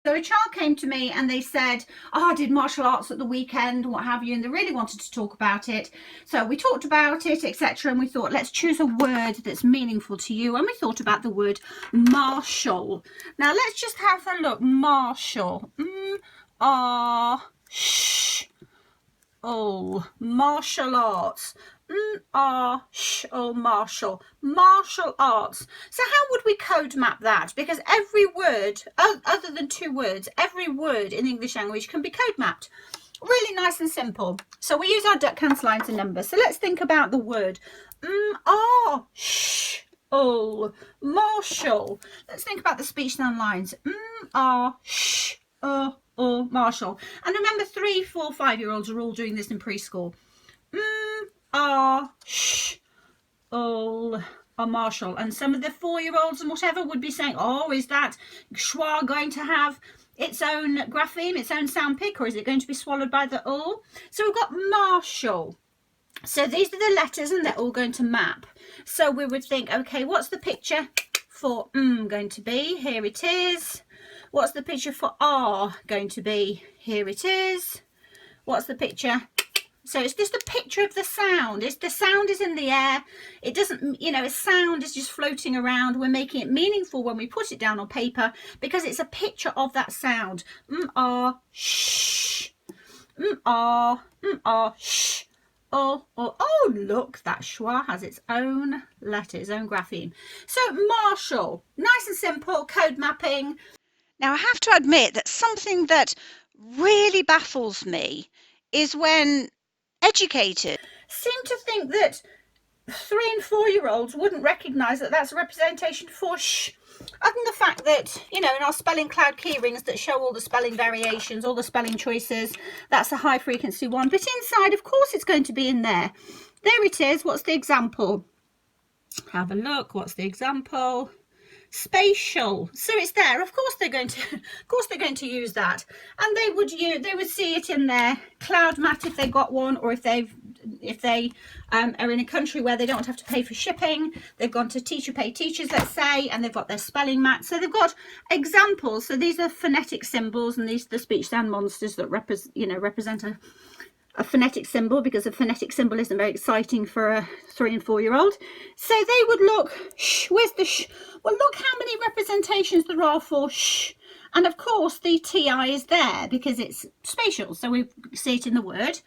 So a child came to me and they said, oh, I did martial arts at the weekend, what have you, and they really wanted to talk about it. So we talked about it, etc. And we thought, let's choose a word that's meaningful to you. And we thought about the word martial. Now let's just have a look. Martial. Martial arts. Martial arts. So how would we code map that? Because every word, other than 2 words, every word in the English language can be code mapped. Really nice and simple. So we use our duck hands, lines and numbers. So let's think about the word martial. Let's think about the speech sound lines. Martial. And remember, 3, 4, 5-year-olds are all doing this in preschool. Martial. And some of the 4-year-olds and whatever would be saying, oh, is that schwa going to have its own grapheme, its own sound pick, or is it going to be swallowed by the ul? So we've got martial. So these are the letters and they're all going to map. So we would think, okay, what's the picture for going to be? Here it is. What's the picture for R going to be? Here it is. What's the picture? So it's just a picture of the sound. The sound is in the air. It doesn't, a sound is just floating around. We're making it meaningful when we put it down on paper because it's a picture of that sound. Sh. Sh. Oh, look, that schwa has its own letter, its own grapheme. So martial, nice and simple, code mapping. Now, I have to admit that something that really baffles me is when educators seem to think that 3 and 4-year-olds wouldn't recognise that that's a representation for sh. Other than the fact that, in our spelling cloud keyrings that show all the spelling variations, all the spelling choices, that's a high frequency one. But inside, of course, it's going to be in there. There it is. What's the example? Have a look. What's the example? Spatial. So it's there. Of course they're going to use that, and they would see it in their cloud mat if they got one, or if they are in a country where they don't have to pay for shipping, they've gone to teacher pay teachers, let's say, and they've got their spelling mat. So they've got examples. So these are phonetic symbols, and these are the speech sound monsters that represent a phonetic symbol, because a phonetic symbol isn't very exciting for a 3 and 4-year-old. So they would look, where's the sh? Well, look how many representations there are for sh. And of course the TI is there because it's spatial, so we see it in the word.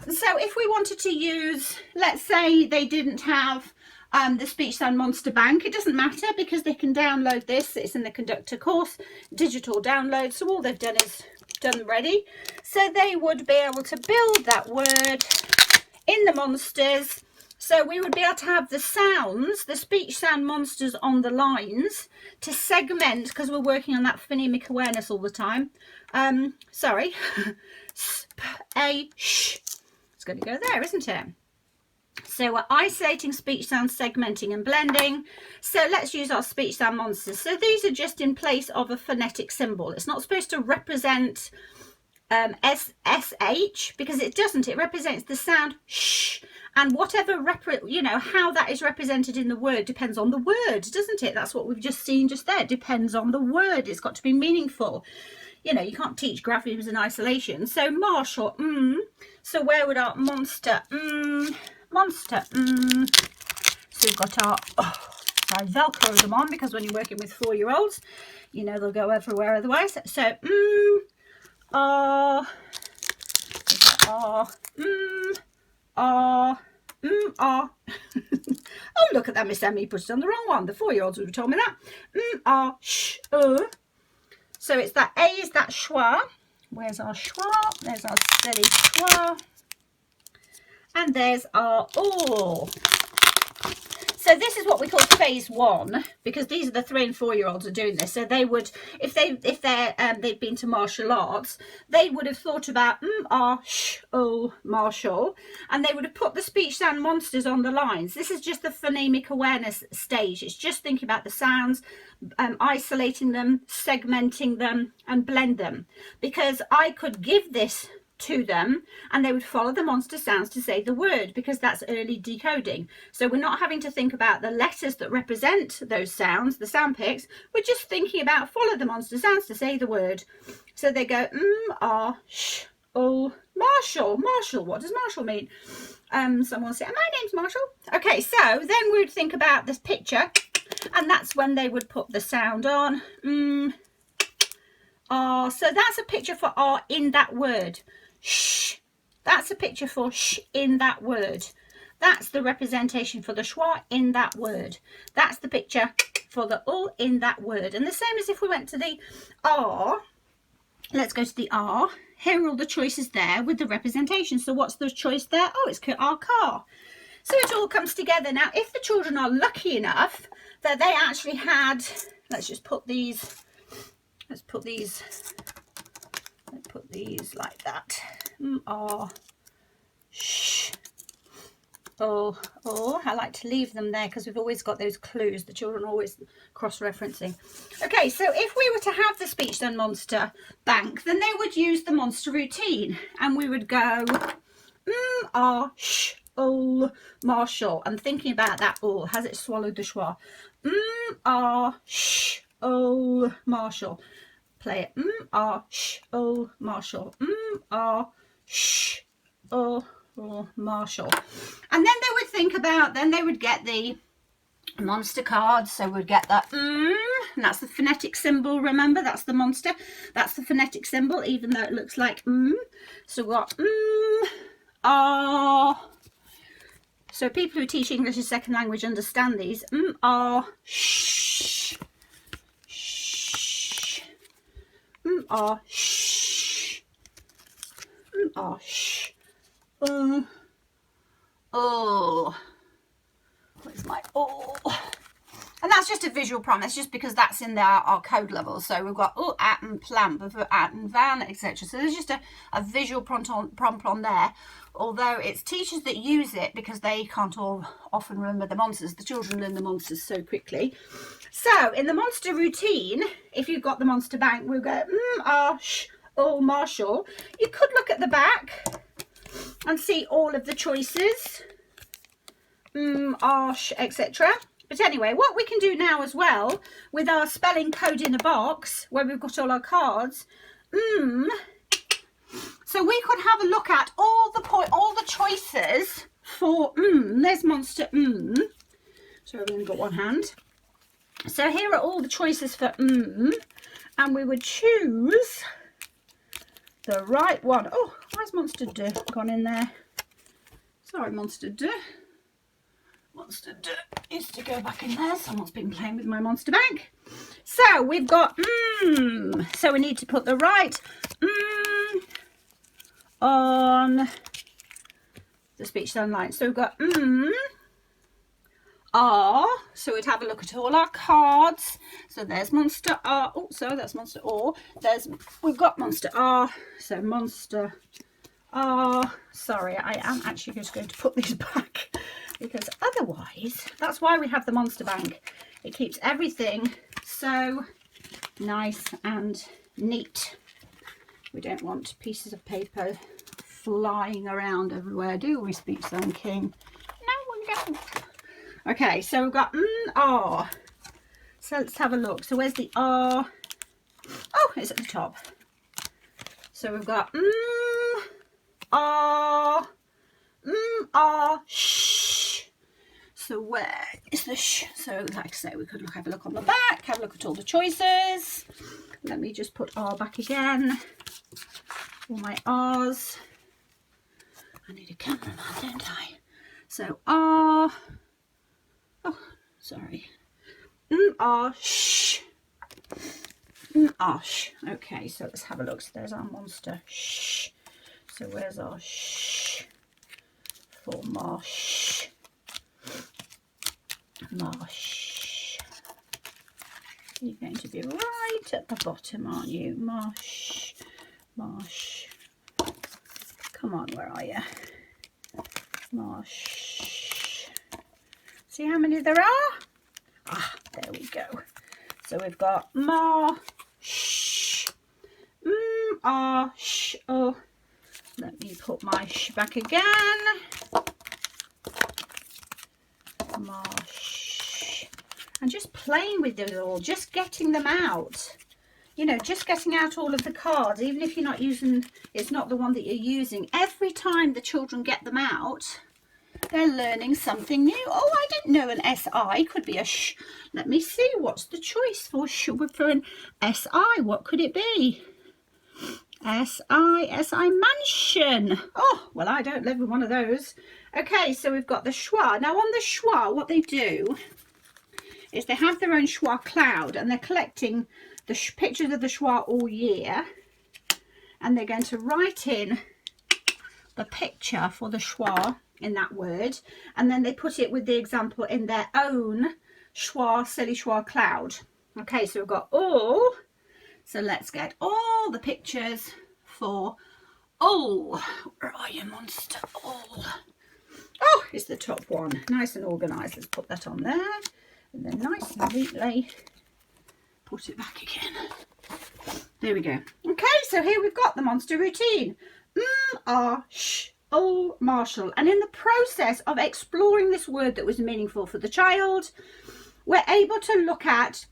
So if we wanted to use, let's say they didn't have the speech sound monster bank, it doesn't matter because they can download this. It's in the conductor course, digital download. So all they've done is done ready. So they would be able to build that word in the monsters. So we would be able to have the sounds, the speech sound monsters on the lines to segment, because we're working on that phonemic awareness all the time. Sorry. Sh. It's going to go there, isn't it? So we're isolating speech sound, segmenting and blending. So let's use our speech sound monsters. So these are just in place of a phonetic symbol. It's not supposed to represent SH, because it doesn't. It represents the sound sh, and whatever how that is represented in the word depends on the word, doesn't it? That's what we've just seen just there. It depends on the word. It's got to be meaningful. You can't teach graphemes in isolation. So martial, so where would our monster, monster, so we've got our, I velcro them on, because when you're working with 4-year-olds, they'll go everywhere otherwise. So oh, look at that, Miss Emily put it on the wrong one. The 4-year-olds would have told me that. So it's that A is that schwa. Where's our schwa? There's our steady schwa. And there's our all. So this is what we call phase 1, because these are the 3 and 4-year-olds are doing this. So they would, if they've been to martial arts, they would have thought about martial, and they would have put the speech sound monsters on the lines. This is just the phonemic awareness stage. It's just thinking about the sounds, isolating them, segmenting them, and blend them. Because I could give this to them, and they would follow the monster sounds to say the word, because that's early decoding. So we're not having to think about the letters that represent those sounds, the sound pics. We're just thinking about follow the monster sounds to say the word. So they go sh, Marshall. Marshall, what does Marshall mean? Someone say, my name's Marshall. Okay, so then we would think about this picture, and that's when they would put the sound on. So that's a picture for R in that word. Sh. That's a picture for sh in that word. That's the representation for the schwa in that word. That's the picture for the in that word. And the same as if we went to the R. Let's go to the R. Here are all the choices there with the representation. So what's the choice there? Oh, it's our car. So it all comes together. Now, if the children are lucky enough that they actually had, let's put these like that. Sh. I like to leave them there because we've always got those clues. The children are always cross-referencing. Okay, so if we were to have the speech done monster bank, then they would use the monster routine, and we would go sh, Marshall. I'm thinking about that. Has it swallowed the schwa? Sh, Marshall. Play it. Sh, Marshall. Sh, Marshall. And then they would think about, then they would get the monster cards. So we'd get that and that's the phonetic symbol. Remember, that's the monster. That's the phonetic symbol, even though it looks like So we've got So people who teach English as second language understand these. Sh, sh, sh, sh. Where's my and that's just a visual prompt. That's just because that's in our code level. So we've got at and plan, at and van, etc. So there's just a visual prompt on there, although it's teachers that use it because they can't all often remember the monsters. The children learn the monsters so quickly. So in the monster routine, if you've got the monster bank, we'll go Marshall. You could look at the back and see all of the choices, etc. But anyway, what we can do now as well with our spelling code in a box, where we've got all our cards, so we could have a look at all the choices for there's monster So I've only got one hand. So here are all the choices for and we would choose the right one. Oh, where's monster D gone in there? Sorry, monster D. Monster D needs to go back in there. Someone's been playing with my monster bank. So we've got so we need to put the right on the speech done line. So we've got R. So we'd have a look at all our cards. So there's monster R. Oh, so that's monster O. We've got monster R. So monster R. Sorry, I am actually just going to put these back, because otherwise, that's why we have the monster bank. It keeps everything so nice and neat. We don't want pieces of paper flying around everywhere, do we, Speech Zone King? No, we don't. Okay, so we've got R. So let's have a look. So where's the R? Oh, it's at the top. So we've got R, sh. So where is the sh? So like I say, we could have a look on the back, have a look at all the choices. Let me just put R back again. All my R's. I need a cameraman, don't I? So R. Oh, sorry. R, sh. Sh. Okay, so let's have a look. So there's our monster. Sh. So where's our sh? For marsh. Marsh. You're going to be right at the bottom, aren't you? Marsh. Marsh. Come on, where are you? Marsh. See how many there are? Ah, there we go. So we've got marsh, sh, Let me put my sh back again. Marsh. And just playing with those all, just getting them out. You know, just getting out all of the cards, even if you're not using, it's not the one that you're using. Every time the children get them out, they're learning something new. Oh, I didn't know an SI could be a sh. Let me see, what's the choice for sh for an SI? What could it be? SI mansion. Oh, well, I don't live in one of those. Okay, so we've got the schwa. Now on the schwa, what they do is they have their own schwa cloud, and they're collecting the pictures of the schwa all year, and they're going to write in the picture for the schwa in that word, and then they put it with the example in their own schwa, silly schwa cloud. Okay, so we've got all. So let's get all the pictures for all. Where are you, monster? All. Oh, it's the top one. Nice and organised. Let's put that on there. And then nice and neatly put it back again. There we go. Okay, so here we've got the monster routine. Sh, all, Marshall. And in the process of exploring this word that was meaningful for the child, we're able to look at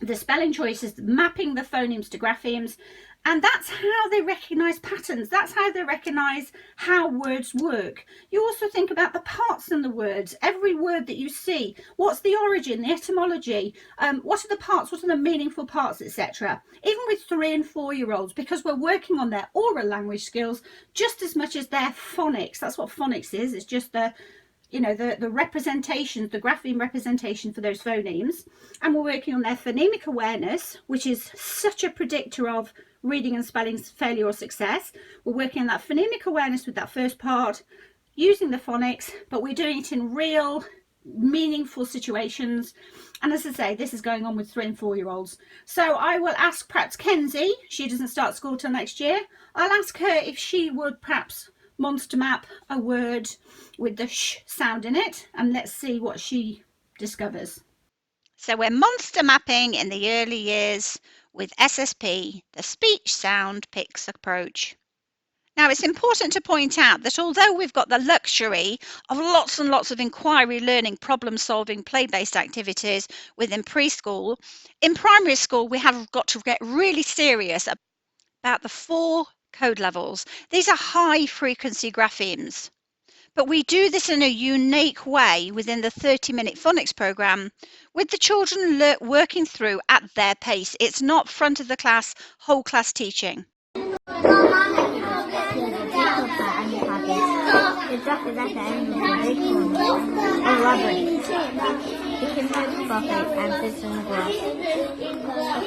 the spelling choices, mapping the phonemes to graphemes, and that's how they recognize patterns. That's how they recognize how words work. You also think about the parts in the words. Every word that you see, what's the origin, the etymology, what are the parts, what are the meaningful parts, etc. Even with 3 and 4 year olds, because we're working on their oral language skills just as much as their phonics. That's what phonics is. It's just the, you know, the representations, the grapheme representation for those phonemes. And we're working on their phonemic awareness, which is such a predictor of reading and spelling failure or success. We're working on that phonemic awareness with that first part, using the phonics, but we're doing it in real, meaningful situations. And as I say, this is going on with 3 and 4 year olds. So I will ask perhaps Kenzie, she doesn't start school till next year, I'll ask her if she would perhaps monster map a word with the sh sound in it, and let's see what she discovers. So we're monster mapping in the early years with SSP, the speech sound Pics approach. Now, it's important to point out that although we've got the luxury of lots and lots of inquiry learning, problem solving, play-based activities within preschool, in primary school we have got to get really serious about the 4 code levels. These are high frequency graphemes. But we do this in a unique way within the 30-minute phonics program, with the children working through at their pace. It's not front of the class, whole class teaching. A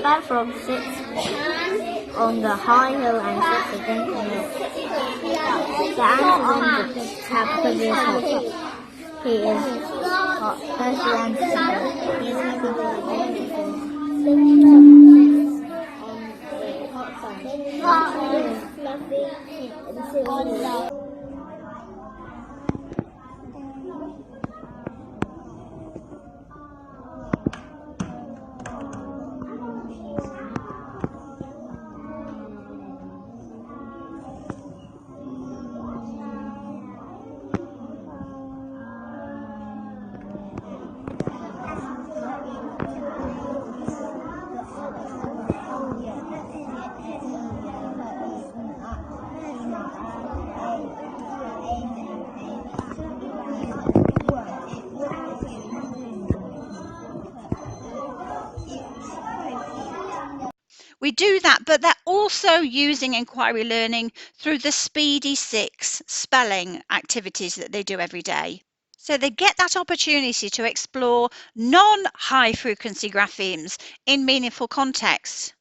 fat frog sits on the high hill and sits against the hill. The ants have previous hope. He is hot, thirsty and sick. He is happy with the We do that, but they're also using inquiry learning through the Speedy 6 spelling activities that they do every day. So they get that opportunity to explore non-high frequency graphemes in meaningful contexts.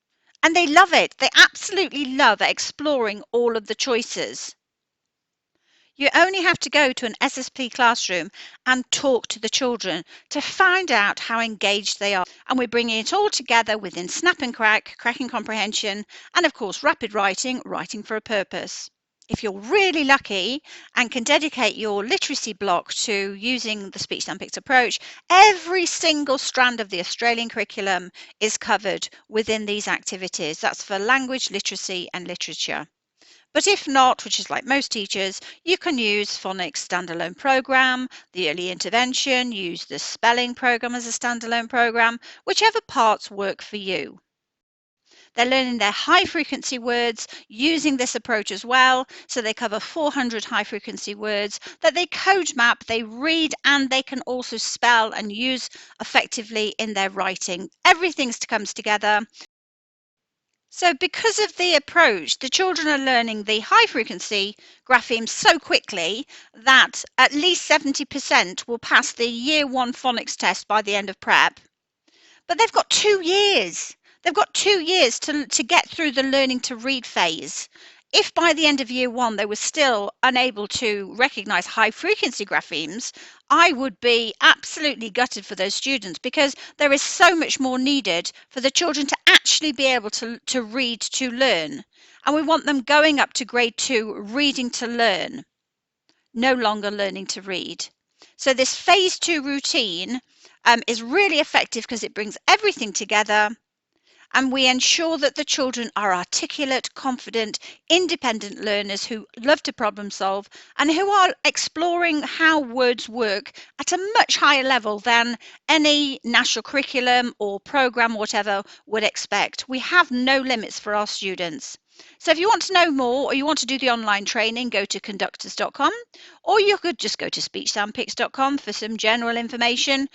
And they love it. They absolutely love exploring all of the choices. You only have to go to an SSP classroom and talk to the children to find out how engaged they are. And we're bringing it all together within Snap and Crack, cracking comprehension, and of course, rapid writing, writing for a purpose. If you're really lucky and can dedicate your literacy block to using the Speech and Pics approach, every single strand of the Australian curriculum is covered within these activities. That's for language, literacy, and literature. But if not, which is like most teachers, you can use phonics standalone program, the early intervention, use the spelling program as a standalone program, whichever parts work for you. They're learning their high frequency words using this approach as well. So they cover 400 high frequency words that they code map, they read, and they can also spell and use effectively in their writing. Everything comes together. So because of the approach, the children are learning the high frequency graphemes so quickly that at least 70% will pass the year 1 phonics test by the end of prep. But they've got 2 years. They've got 2 years to get through the learning to read phase. If by the end of year 1 they were still unable to recognise high frequency graphemes, I would be absolutely gutted for those students, because there is so much more needed for the children to actually be able to read to learn. And we want them going up to grade 2 reading to learn, no longer learning to read. So this phase 2 routine is really effective because it brings everything together, and we ensure that the children are articulate, confident, independent learners who love to problem solve and who are exploring how words work at a much higher level than any national curriculum or program, whatever, would expect. We have no limits for our students. So if you want to know more or you want to do the online training, go to conductors.com, or you could just go to speechsoundpics.com for some general information.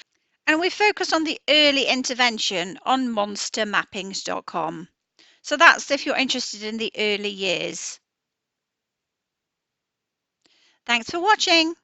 And we focus on the early intervention on monstermappings.com. So that's if you're interested in the early years. Thanks for watching.